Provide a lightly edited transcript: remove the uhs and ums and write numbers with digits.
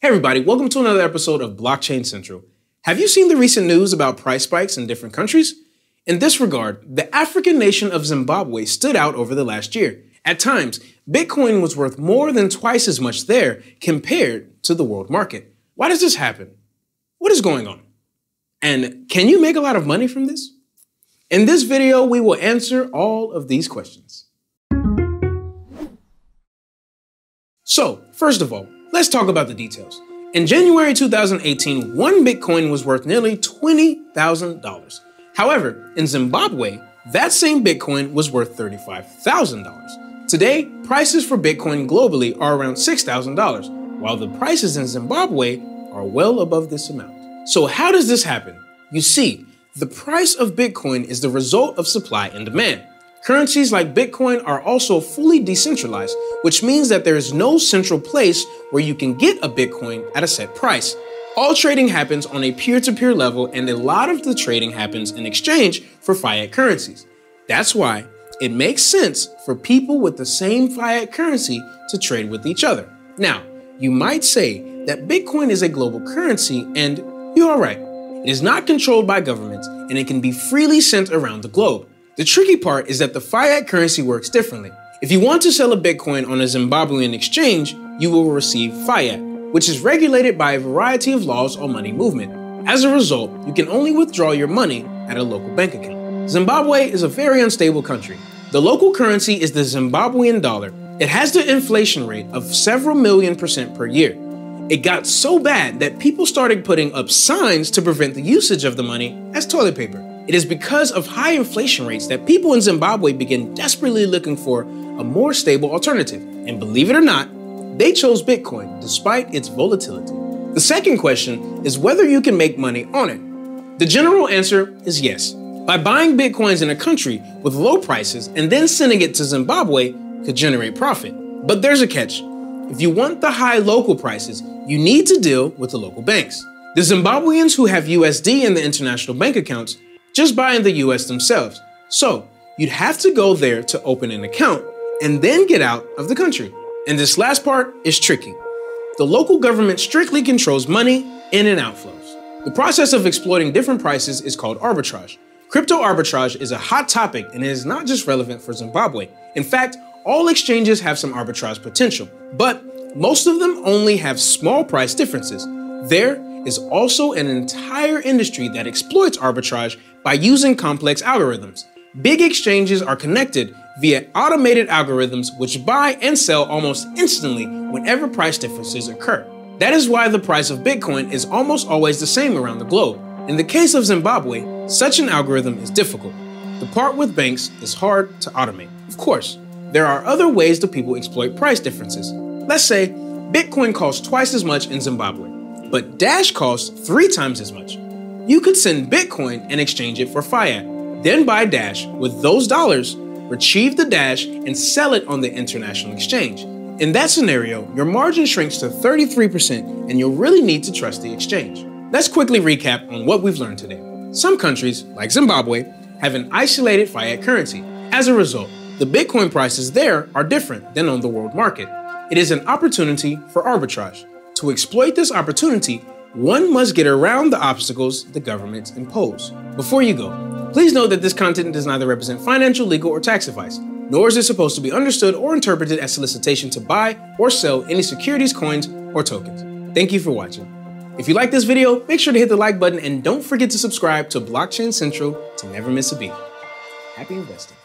Hey everybody, welcome to another episode of Blockchain Central. Have you seen the recent news about price spikes in different countries? In this regard, the African nation of Zimbabwe stood out over the last year. At times, Bitcoin was worth more than twice as much there compared to the world market. Why does this happen? What is going on? And can you make a lot of money from this? In this video, we will answer all of these questions. So, first of all, let's talk about the details. In January 2018, one Bitcoin was worth nearly $20,000. However, in Zimbabwe, that same Bitcoin was worth $35,000. Today, prices for Bitcoin globally are around $6,000, while the prices in Zimbabwe are well above this amount. So how does this happen? You see, the price of Bitcoin is the result of supply and demand. Currencies like Bitcoin are also fully decentralized, which means that there is no central place where you can get a Bitcoin at a set price. All trading happens on a peer-to-peer level, and a lot of the trading happens in exchange for fiat currencies. That's why it makes sense for people with the same fiat currency to trade with each other. Now, you might say that Bitcoin is a global currency, and you are right. It is not controlled by governments, and it can be freely sent around the globe. The tricky part is that the fiat currency works differently. If you want to sell a Bitcoin on a Zimbabwean exchange, you will receive fiat, which is regulated by a variety of laws on money movement. As a result, you can only withdraw your money at a local bank account. Zimbabwe is a very unstable country. The local currency is the Zimbabwean dollar. It has the inflation rate of several million% per year. It got so bad that people started putting up signs to prevent the usage of the money as toilet paper. It is because of high inflation rates that people in Zimbabwe began desperately looking for a more stable alternative. And believe it or not, they chose Bitcoin despite its volatility. The second question is whether you can make money on it. The general answer is yes. By buying Bitcoins in a country with low prices and then sending it to Zimbabwe could generate profit. But there's a catch. If you want the high local prices, you need to deal with the local banks. The Zimbabweans who have USD in the international bank accounts just buy in the US themselves. So you'd have to go there to open an account and then get out of the country. And this last part is tricky. The local government strictly controls money in and outflows. The process of exploiting different prices is called arbitrage. Crypto arbitrage is a hot topic, and it is not just relevant for Zimbabwe. In fact, all exchanges have some arbitrage potential, but most of them only have small price differences. There is also an entire industry that exploits arbitrage by using complex algorithms. Big exchanges are connected via automated algorithms which buy and sell almost instantly whenever price differences occur. That is why the price of Bitcoin is almost always the same around the globe. In the case of Zimbabwe, such an algorithm is difficult. The part with banks is hard to automate. Of course, there are other ways that people exploit price differences. Let's say Bitcoin costs twice as much in Zimbabwe, but Dash costs 3 times as much. You could send Bitcoin and exchange it for fiat, then buy Dash with those dollars, retrieve the Dash, and sell it on the international exchange. In that scenario, your margin shrinks to 33%, and you'll really need to trust the exchange. Let's quickly recap on what we've learned today. Some countries, like Zimbabwe, have an isolated fiat currency. As a result, the Bitcoin prices there are different than on the world market. It is an opportunity for arbitrage. To exploit this opportunity, one must get around the obstacles the governments impose. Before you go, please note that this content does neither represent financial, legal, or tax advice, nor is it supposed to be understood or interpreted as solicitation to buy or sell any securities, coins, or tokens. Thank you for watching. If you like this video, make sure to hit the like button and don't forget to subscribe to Blockchain Central to never miss a beat. Happy investing.